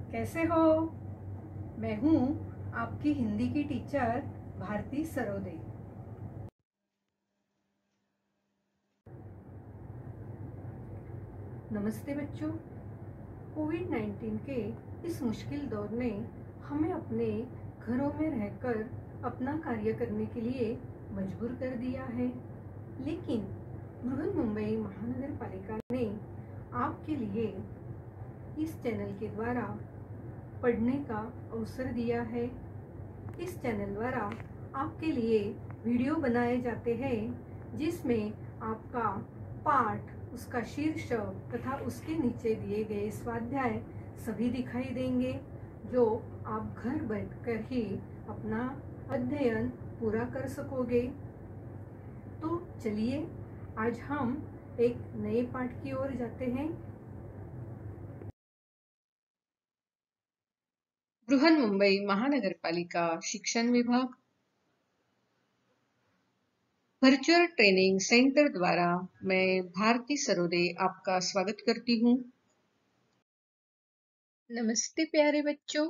कैसे हो? मैं हूँ आपकी हिंदी की टीचर भारती सरोदे। नमस्ते बच्चों। कोविड-19 के इस मुश्किल दौर ने हमें अपने घरों में रहकर अपना कार्य करने के लिए मजबूर कर दिया है, लेकिन बृहन्मुंबई महानगर पालिका ने आपके लिए इस चैनल के द्वारा पढ़ने का अवसर दिया है। इस चैनल द्वारा आपके लिए वीडियो बनाए जाते हैं जिसमें आपका पाठ, उसका शीर्षक तथा उसके नीचे दिए गए स्वाध्याय सभी दिखाई देंगे, जो आप घर बैठकर ही अपना अध्ययन पूरा कर सकोगे। तो चलिए आज हम एक नए पाठ की ओर जाते हैं। बृहन्मुंबई महानगर पालिका शिक्षण विभाग वर्चुअल ट्रेनिंग सेंटर द्वारा मैं भारती सरोदे आपका स्वागत करती हूँ। नमस्ते प्यारे बच्चों,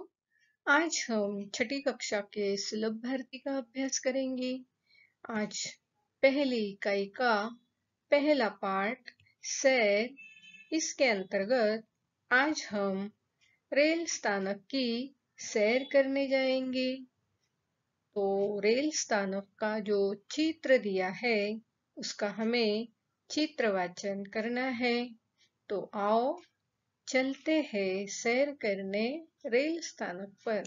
आज हम छठी कक्षा के सुलभ भारती का अभ्यास करेंगे। आज पहली इकाई का पहला पाठ सैर, इसके अंतर्गत आज हम रेल स्थानक की सैर करने जाएंगे। तो रेल स्थानक का जो चित्र दिया है उसका हमें चित्र वाचन करना है। तो आओ चलते हैं सैर करने रेल स्थानक पर।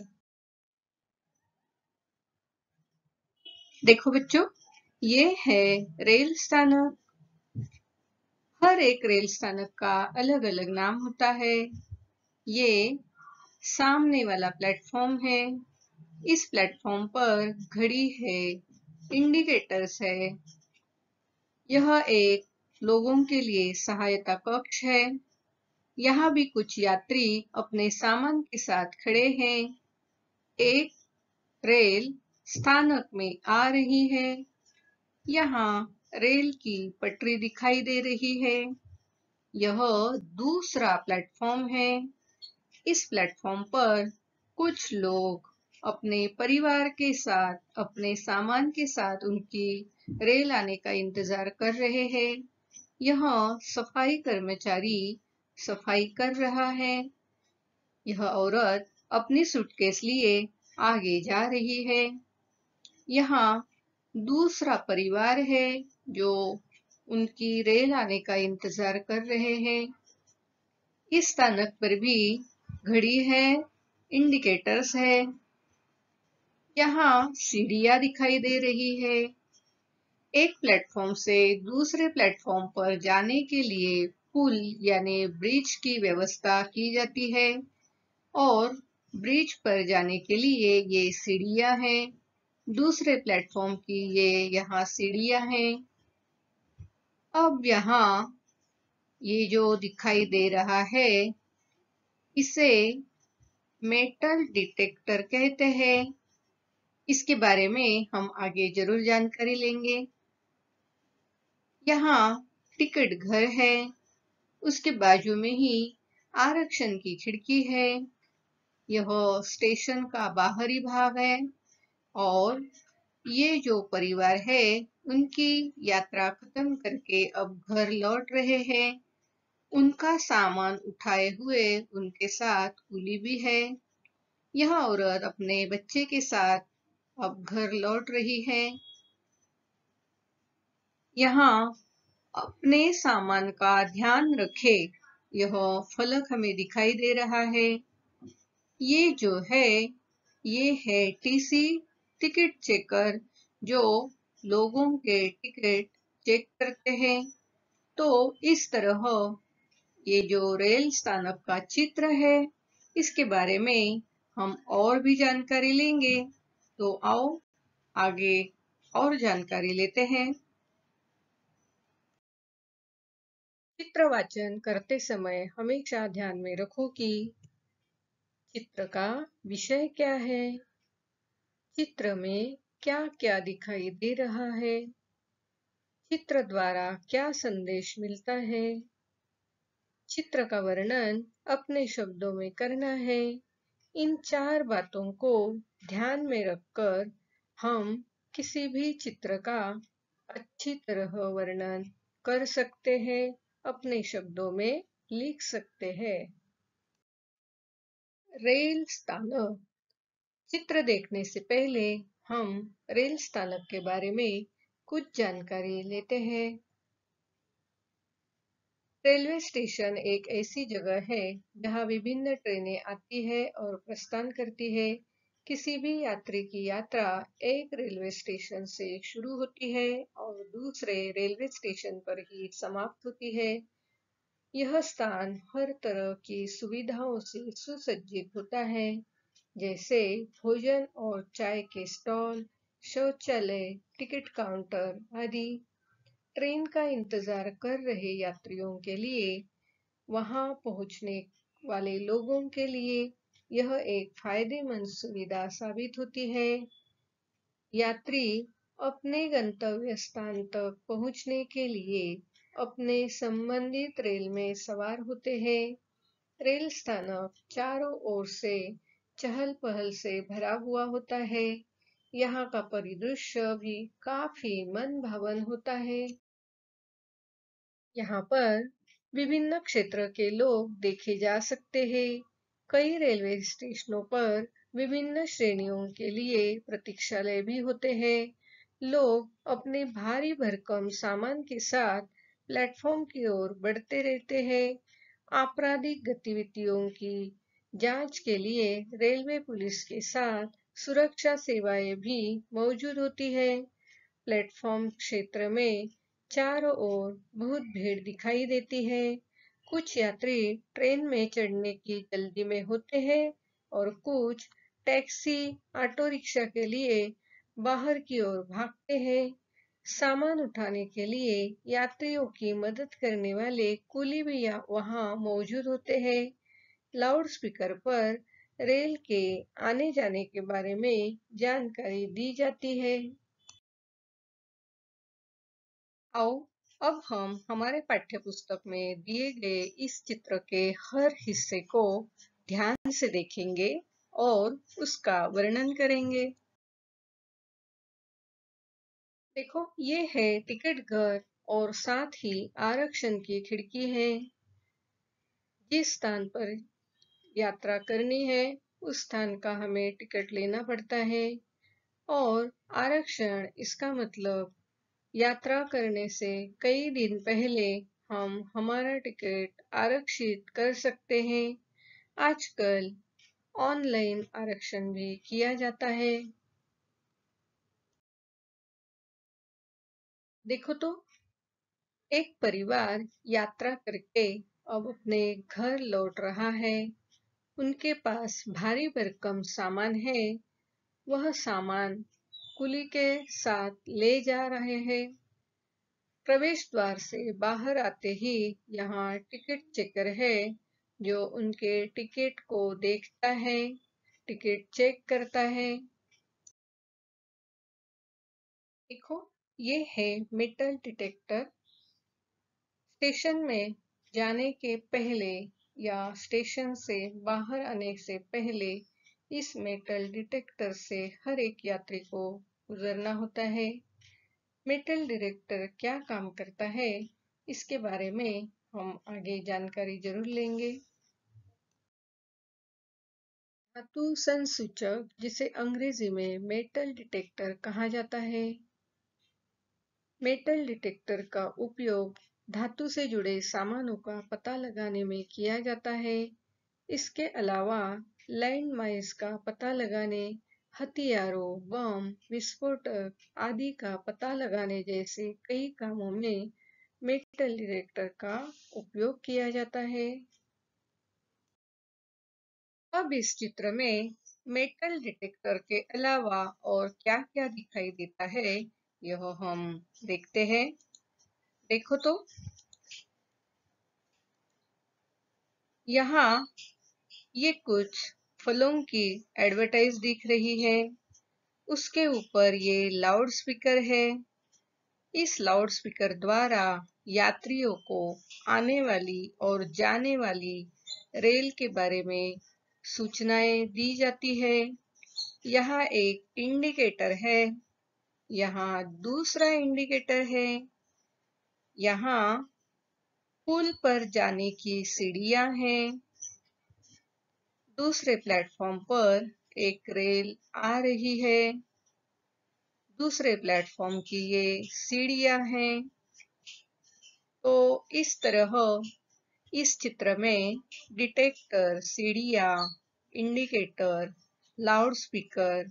देखो बच्चों, ये है रेल स्थानक। हर एक रेल स्थानक का अलग अलग नाम होता है। ये सामने वाला प्लेटफॉर्म है। इस प्लेटफॉर्म पर घड़ी है, इंडिकेटर्स है। यह एक लोगों के लिए सहायता कक्ष है। यहाँ भी कुछ यात्री अपने सामान के साथ खड़े हैं। एक रेल स्थानक में आ रही है। यहाँ रेल की पटरी दिखाई दे रही है। यह दूसरा प्लेटफॉर्म है। इस प्लेटफॉर्म पर कुछ लोग अपने परिवार के साथ, अपने सामान के साथ उनकी रेल आने का इंतजार कर रहे हैं। यहाँ सफाई कर्मचारी सफाई कर रहा है। यह औरत अपनी सूटकेस लिए आगे जा रही है। यहाँ दूसरा परिवार है जो उनकी रेल आने का इंतजार कर रहे हैं। इस स्थानक पर भी घड़ी है, इंडिकेटर्स है। यहाँ सीढ़ियां दिखाई दे रही है। एक प्लेटफॉर्म से दूसरे प्लेटफॉर्म पर जाने के लिए पुल यानी ब्रिज की व्यवस्था की जाती है और ब्रिज पर जाने के लिए ये सीढ़ियां हैं। दूसरे प्लेटफॉर्म की ये यहाँ सीढ़ियां हैं। अब यहाँ ये जो दिखाई दे रहा है इसे मेटल डिटेक्टर कहते हैं। इसके बारे में हम आगे जरूर जानकारी लेंगे। यहाँ टिकट घर है, उसके बाजू में ही आरक्षण की खिड़की है। यह स्टेशन का बाहरी भाग है और ये जो परिवार है उनकी यात्रा खत्म करके अब घर लौट रहे हैं। उनका सामान उठाए हुए उनके साथ कुली भी है। यह औरत अपने बच्चे के साथ अब घर लौट रही है। यहाँ अपने सामान का ध्यान रखे, यह फलक हमें दिखाई दे रहा है। ये जो है ये है टीसी, टिकट चेकर, जो लोगों के टिकट चेक करते हैं। तो इस तरह ये जो रेल स्थानक का चित्र है इसके बारे में हम और भी जानकारी लेंगे। तो आओ आगे और जानकारी लेते हैं। चित्र वाचन करते समय हमेशा ध्यान में रखो कि चित्र का विषय क्या है, चित्र में क्या क्या दिखाई दे रहा है, चित्र द्वारा क्या संदेश मिलता है, चित्र का वर्णन अपने शब्दों में करना है। इन 4 बातों को ध्यान में रखकर हम किसी भी चित्र का अच्छी तरह वर्णन कर सकते हैं, अपने शब्दों में लिख सकते हैं। रेल स्थानक। चित्र देखने से पहले हम रेल स्थानक के बारे में कुछ जानकारी लेते हैं। रेलवे स्टेशन एक ऐसी जगह है जहां विभिन्न ट्रेनें आती है और प्रस्थान करती है। किसी भी यात्री की यात्रा एक रेलवे स्टेशन से शुरू होती है और दूसरे रेलवे स्टेशन पर ही समाप्त होती है। यह स्थान हर तरह की सुविधाओं से सुसज्जित होता है, जैसे भोजन और चाय के स्टॉल, शौचालय, टिकट काउंटर आदि। ट्रेन का इंतजार कर रहे यात्रियों के लिए, वहां पहुंचने वाले लोगों के लिए यह एक फायदेमंद सुविधा साबित होती है। यात्री अपने गंतव्य स्थान तक पहुंचने के लिए अपने संबंधित रेल में सवार होते हैं। रेल स्थानक चारों ओर से चहल पहल से भरा हुआ होता है। यहाँ का परिदृश्य भी काफी मन भावन होता है। यहाँ पर विभिन्न क्षेत्र के लोग देखे जा सकते हैं। कई रेलवे स्टेशनों पर विभिन्न श्रेणियों के लिए प्रतीक्षालय भी होते हैं। लोग अपने भारी भरकम सामान के साथ प्लेटफॉर्म की ओर बढ़ते रहते हैं। आपराधिक गतिविधियों की जांच के लिए रेलवे पुलिस के साथ सुरक्षा सेवाएं भी मौजूद होती है। प्लेटफॉर्म क्षेत्र में चारों ओर बहुत भीड़ दिखाई देती है। कुछ यात्री ट्रेन में चढ़ने की जल्दी में होते हैं और कुछ टैक्सी, ऑटो रिक्शा के लिए बाहर की ओर भागते हैं। सामान उठाने के लिए यात्रियों की मदद करने वाले कुली भी वहां मौजूद होते हैं। लाउडस्पीकर पर रेल के आने जाने के बारे में जानकारी दी जाती है। आओ अब हम हमारे पाठ्यपुस्तक में दिए गए इस चित्र के हर हिस्से को ध्यान से देखेंगे और उसका वर्णन करेंगे। देखो, ये है टिकट घर और साथ ही आरक्षण की खिड़की है। जिस स्थान पर यात्रा करनी है, उस स्थान का हमें टिकट लेना पड़ता है। और आरक्षण, इसका मतलब यात्रा करने से कई दिन पहले हम हमारा टिकट आरक्षित कर सकते हैं। आजकल ऑनलाइन आरक्षण भी किया जाता है। देखो तो, एक परिवार यात्रा करके अब अपने घर लौट रहा है। उनके पास भारी भरकम सामान है। वह सामान कुली के साथ ले जा रहे हैं। प्रवेश द्वार से बाहर आते ही यहाँ टिकट चेकर है, जो उनके टिकट को देखता है, टिकट चेक करता है। देखो, ये है मेटल डिटेक्टर। स्टेशन में जाने के पहले या स्टेशन से बाहर आने से पहले इस मेटल डिटेक्टर से हर एक यात्री को गुजरना होता है। मेटल डिटेक्टर क्या काम करता है, इसके बारे में हम आगे जानकारी जरूर लेंगे। धातु संसूचक, जिसे अंग्रेजी में मेटल डिटेक्टर कहा जाता है। मेटल डिटेक्टर का उपयोग धातु से जुड़े सामानों का पता लगाने में किया जाता है। इसके अलावा लैंड माइन्स का पता लगाने, हथियारों, बम, विस्फोटक आदि का पता लगाने जैसे कई कामों में मेटल डिटेक्टर का उपयोग किया जाता है। अब इस चित्र में मेटल डिटेक्टर के अलावा और क्या-क्या दिखाई देता है, यह हम देखते हैं। देखो तो, यहाँ ये कुछ फलों की एडवर्टाइज दिख रही है। उसके ऊपर ये लाउड स्पीकर है। इस लाउड स्पीकर द्वारा यात्रियों को आने वाली और जाने वाली रेल के बारे में सूचनाएं दी जाती है। यहाँ एक इंडिकेटर है, यहाँ दूसरा इंडिकेटर है, यहाँ पुल पर जाने की सीढ़ियां हैं। दूसरे प्लेटफॉर्म पर एक रेल आ रही है। दूसरे प्लेटफॉर्म की ये सीढ़ियां हैं। तो इस तरह इस चित्र में डिटेक्टर, सीढ़ियां, इंडिकेटर, लाउड स्पीकर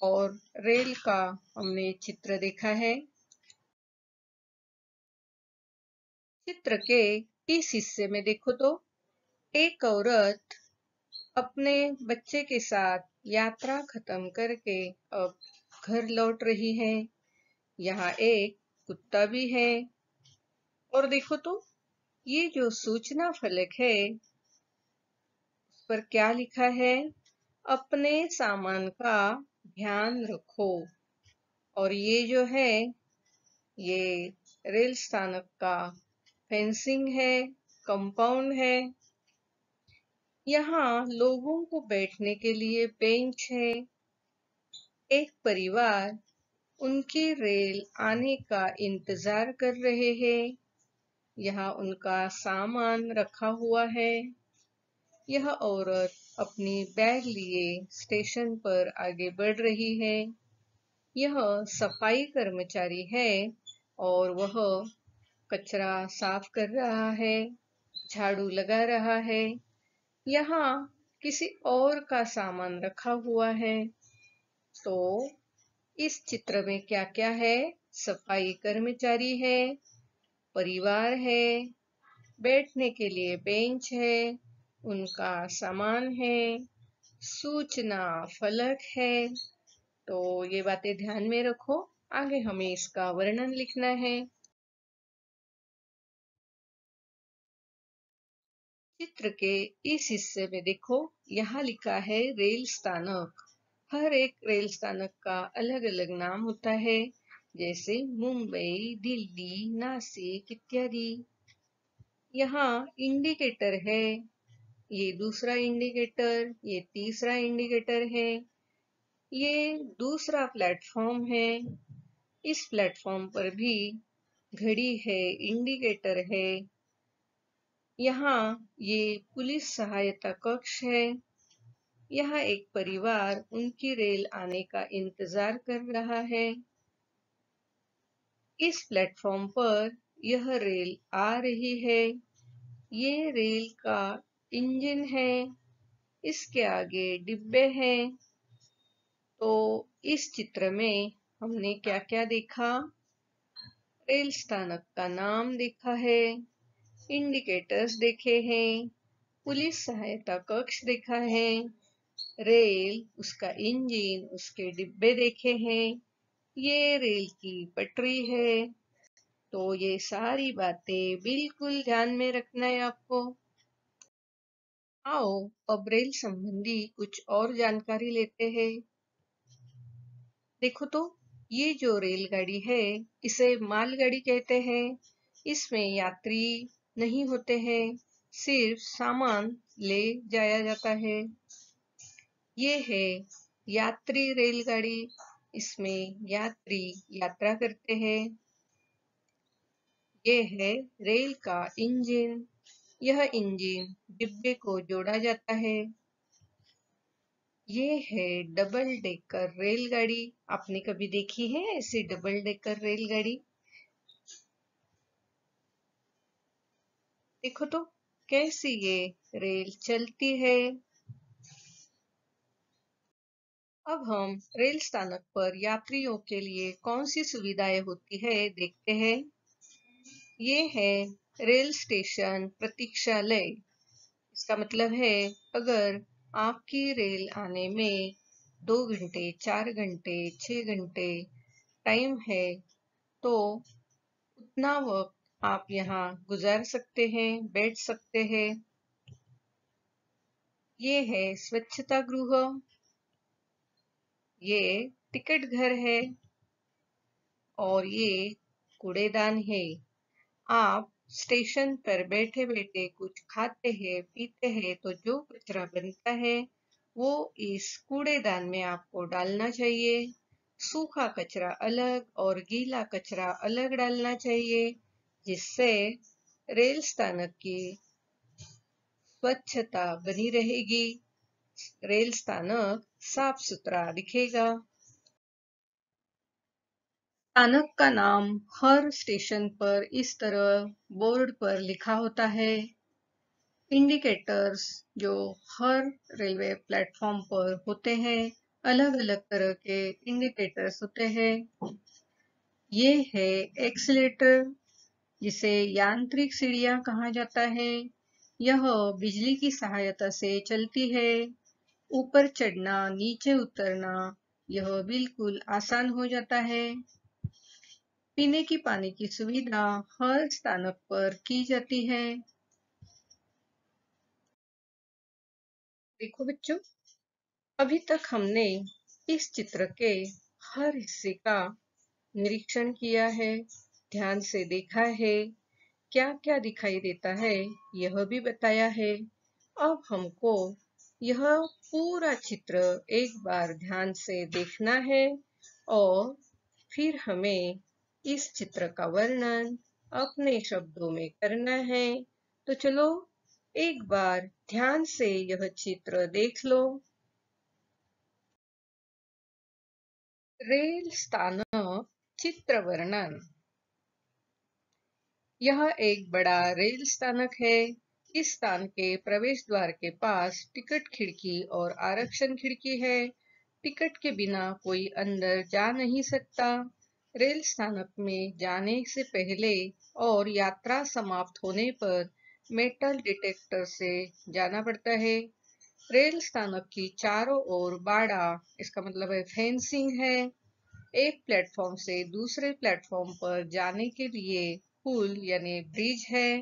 और रेल का हमने चित्र देखा है। चित्र के इस हिस्से में देखो तो एक औरत अपने बच्चे के साथ यात्रा खत्म करके अब घर लौट रही है। यहाँ एक कुत्ता भी है। और देखो तो ये जो सूचना फलक है उस पर क्या लिखा है? अपने सामान का ध्यान रखो। और ये जो है ये रेल स्थानक का फेंसिंग है, कंपाउंड है। यहाँ लोगों को बैठने के लिए बेंच है। एक परिवार उनकी रेल आने का इंतजार कर रहे हैं। यहाँ उनका सामान रखा हुआ है। यह औरत अपनी बैग लिए स्टेशन पर आगे बढ़ रही है। यह सफाई कर्मचारी है और वह कचरा साफ कर रहा है, झाड़ू लगा रहा है। यहाँ किसी और का सामान रखा हुआ है। तो इस चित्र में क्या क्या है? सफाई कर्मचारी है, परिवार है, बैठने के लिए बेंच है, उनका सामान है, सूचना फलक है। तो ये बातें ध्यान में रखो। आगे हमें इसका वर्णन लिखना है। चित्र के इस हिस्से में देखो, यहाँ लिखा है रेल स्थानक। हर एक रेल स्थानक का अलग अलग नाम होता है, जैसे मुंबई, दिल्ली, नासिक इत्यादि। यहाँ इंडिकेटर है, ये दूसरा इंडिकेटर, ये तीसरा इंडिकेटर है। ये दूसरा प्लेटफॉर्म है। इस प्लेटफॉर्म पर भी घड़ी है, इंडिकेटर है। यहाँ ये पुलिस सहायता कक्ष है। यहाँ एक परिवार उनकी रेल आने का इंतजार कर रहा है। इस प्लेटफॉर्म पर यह रेल आ रही है। ये रेल का इंजन है। इसके आगे डिब्बे हैं। तो इस चित्र में हमने क्या क्या देखा? रेल स्थानक का नाम देखा है, इंडिकेटर्स देखे हैं, पुलिस सहायता कक्ष देखा है, रेल, उसका इंजन, उसके डिब्बे देखे हैं। ये रेल की पटरी है। तो ये सारी बातें बिल्कुल ध्यान में रखना है आपको। आओ अब रेल संबंधी कुछ और जानकारी लेते हैं। देखो तो ये जो रेलगाड़ी है इसे मालगाड़ी कहते हैं। इसमें यात्री नहीं होते हैं, सिर्फ सामान ले जाया जाता है। ये है यात्री रेलगाड़ी। इसमें यात्री यात्रा करते हैं। ये है रेल का इंजन। यह इंजन डिब्बे को जोड़ा जाता है। ये है डबल डेकर रेलगाड़ी। आपने कभी देखी है ऐसी डबल डेकर रेलगाड़ी? देखो तो कैसी ये रेल चलती है। अब हम रेल स्थानक पर यात्रियों के लिए कौन सी सुविधाएं होती है देखते हैं। ये है रेल स्टेशन प्रतीक्षालय। इसका मतलब है अगर आपकी रेल आने में 2 घंटे, 4 घंटे, 6 घंटे टाइम है तो उतना वक्त आप यहाँ गुजार सकते हैं, बैठ सकते हैं। ये है स्वच्छता गृह। ये टिकट घर है और ये कूड़ेदान है। आप स्टेशन पर बैठे बैठे कुछ खाते हैं पीते हैं तो जो कचरा बनता है वो इस कूड़ेदान में आपको डालना चाहिए। सूखा कचरा अलग और गीला कचरा अलग डालना चाहिए, जिससे रेल स्थानक की स्वच्छता बनी रहेगी, रेल स्थानक साफ सुथरा दिखेगा। स्थानक का नाम हर स्टेशन पर इस तरह बोर्ड पर लिखा होता है। इंडिकेटर्स जो हर रेलवे प्लेटफॉर्म पर होते हैं, अलग अलग तरह के इंडिकेटर्स होते हैं। ये है एक्सीलेटर, जिसे यांत्रिक सीढ़ियां कहा जाता है। यह बिजली की सहायता से चलती है। ऊपर चढ़ना, नीचे उतरना यह बिल्कुल आसान हो जाता है। पीने की पानी की सुविधा हर स्थानक पर की जाती है। देखो बच्चों, अभी तक हमने इस चित्र के हर हिस्से का निरीक्षण किया है, ध्यान से देखा है, क्या क्या दिखाई देता है यह भी बताया है। अब हमको यह पूरा चित्र एक बार ध्यान से देखना है और फिर हमें इस चित्र का वर्णन अपने शब्दों में करना है। तो चलो एक बार ध्यान से यह चित्र देख लो। रेल स्थानक चित्र वर्णन। यह एक बड़ा रेल स्थानक है। इस स्थान के प्रवेश द्वार के पास टिकट खिड़की और आरक्षण खिड़की है। टिकट के बिना कोई अंदर जा नहीं सकता। रेल स्थानक में जाने से पहले और यात्रा समाप्त होने पर मेटल डिटेक्टर से जाना पड़ता है। रेल स्थानक की चारों ओर बाड़ा, इसका मतलब है फेंसिंग है। एक प्लेटफॉर्म से दूसरे प्लेटफॉर्म पर जाने के लिए पुल यानी ब्रिज है।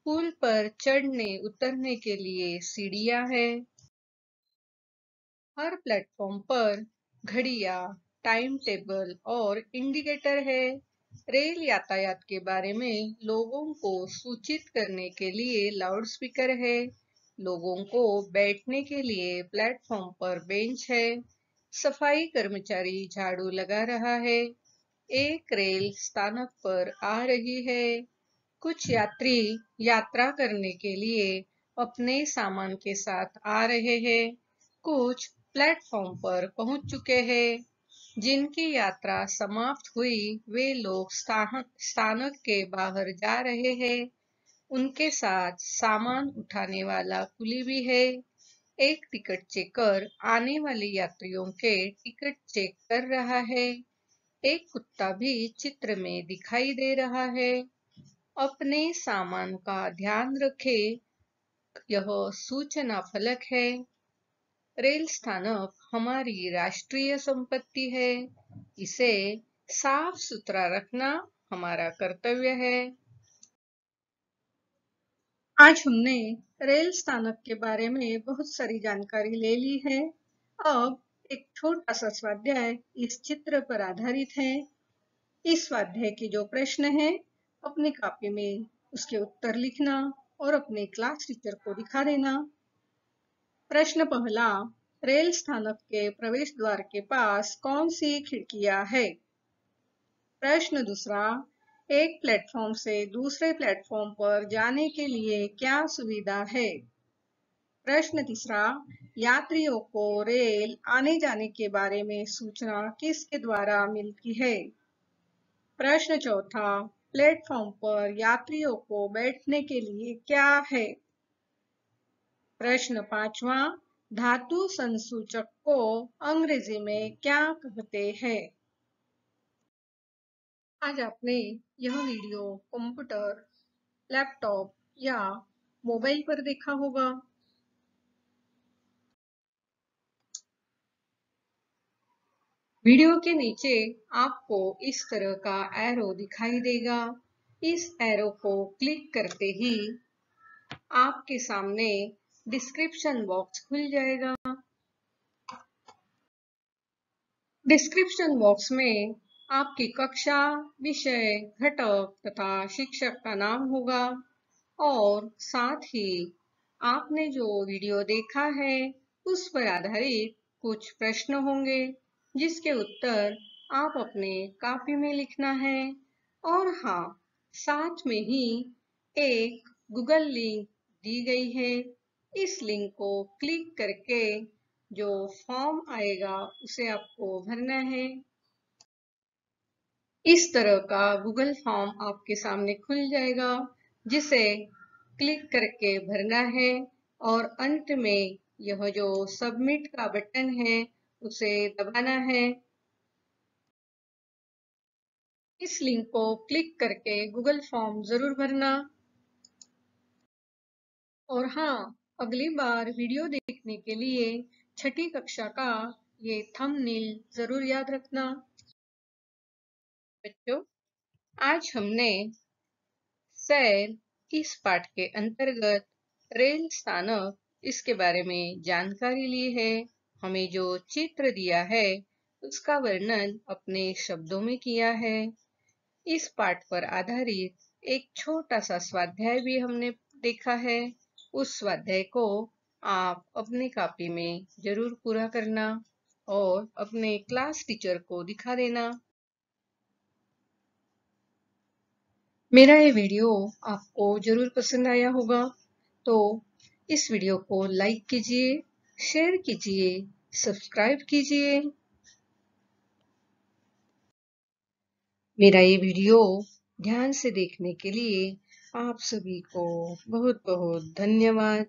पुल पर चढ़ने उतरने के लिए सीढ़ियां हैं। हर प्लेटफॉर्म पर घड़ियां, टाइम टेबल और इंडिकेटर है। रेल यातायात के बारे में लोगों को सूचित करने के लिए लाउडस्पीकर है। लोगों को बैठने के लिए प्लेटफॉर्म पर बेंच है। सफाई कर्मचारी झाड़ू लगा रहा है। एक रेल स्थानक पर आ रही है। कुछ यात्री यात्रा करने के लिए अपने सामान के साथ आ रहे हैं। कुछ प्लेटफॉर्म पर पहुंच चुके हैं। जिनकी यात्रा समाप्त हुई वे लोग स्थानक के बाहर जा रहे हैं। उनके साथ सामान उठाने वाला कुली भी है। एक टिकट चेकर आने वाले यात्रियों के टिकट चेक कर रहा है। एक कुत्ता भी चित्र में दिखाई दे रहा है। अपने सामान का ध्यान रखें, यह सूचना फलक है। रेल स्थानक हमारी राष्ट्रीय संपत्ति है। इसे साफ सुथरा रखना हमारा कर्तव्य है। आज हमने रेल स्थानक के बारे में बहुत सारी जानकारी ले ली है। अब एक छोटा सा स्वाध्याय इस चित्र पर आधारित है। इस स्वाध्याय के जो प्रश्न है अपनी कॉपी में उसके उत्तर लिखना और अपने क्लास टीचर को दिखा देना। प्रश्न पहला, रेल स्थानक के प्रवेश द्वार के पास कौन सी खिड़कियां है? प्रश्न दूसरा, एक प्लेटफॉर्म से दूसरे प्लेटफॉर्म पर जाने के लिए क्या सुविधा है? प्रश्न तीसरा, यात्रियों को रेल आने जाने के बारे में सूचना किसके द्वारा मिलती है? प्रश्न चौथा, प्लेटफॉर्म पर यात्रियों को बैठने के लिए क्या है? प्रश्न पांचवा, धातु संसूचक को अंग्रेजी में क्या कहते हैं? आज आपने यह वीडियो कंप्यूटर, लैपटॉप या मोबाइल पर देखा होगा। वीडियो के नीचे आपको इस तरह का एरो दिखाई देगा। इस एरो को क्लिक करते ही आपके सामने डिस्क्रिप्शन बॉक्स खुल जाएगा। डिस्क्रिप्शन बॉक्स में आपकी कक्षा, विषय, घटक तथा शिक्षक का नाम होगा और साथ ही आपने जो वीडियो देखा है उस पर आधारित कुछ प्रश्न होंगे जिसके उत्तर आप अपने कॉपी में लिखना है। और हाँ, साथ में ही एक गूगल लिंक दी गई है। इस लिंक को क्लिक करके जो फॉर्म आएगा उसे आपको भरना है। इस तरह का गूगल फॉर्म आपके सामने खुल जाएगा जिसे क्लिक करके भरना है और अंत में यह जो सबमिट का बटन है उसे दबाना है। इस लिंक को क्लिक करके गूगल फॉर्म जरूर भरना। और हाँ, अगली बार वीडियो देखने के लिए छठी कक्षा का ये थंबनेल जरूर याद रखना। बच्चों, आज हमने सैर इस पाठ के अंतर्गत रेल स्थानक इसके बारे में जानकारी ली है। हमें जो चित्र दिया है उसका वर्णन अपने शब्दों में किया है। इस पाठ पर आधारित एक छोटा सा स्वाध्याय भी हमने देखा है। उस स्वाध्याय को आप अपनी कॉपी में जरूर पूरा करना और अपने क्लास टीचर को दिखा देना। मेरा ये वीडियो आपको जरूर पसंद आया होगा, तो इस वीडियो को लाइक कीजिए, शेयर कीजिए, सब्सक्राइब कीजिए। मेरा ये वीडियो ध्यान से देखने के लिए आप सभी को बहुत बहुत धन्यवाद।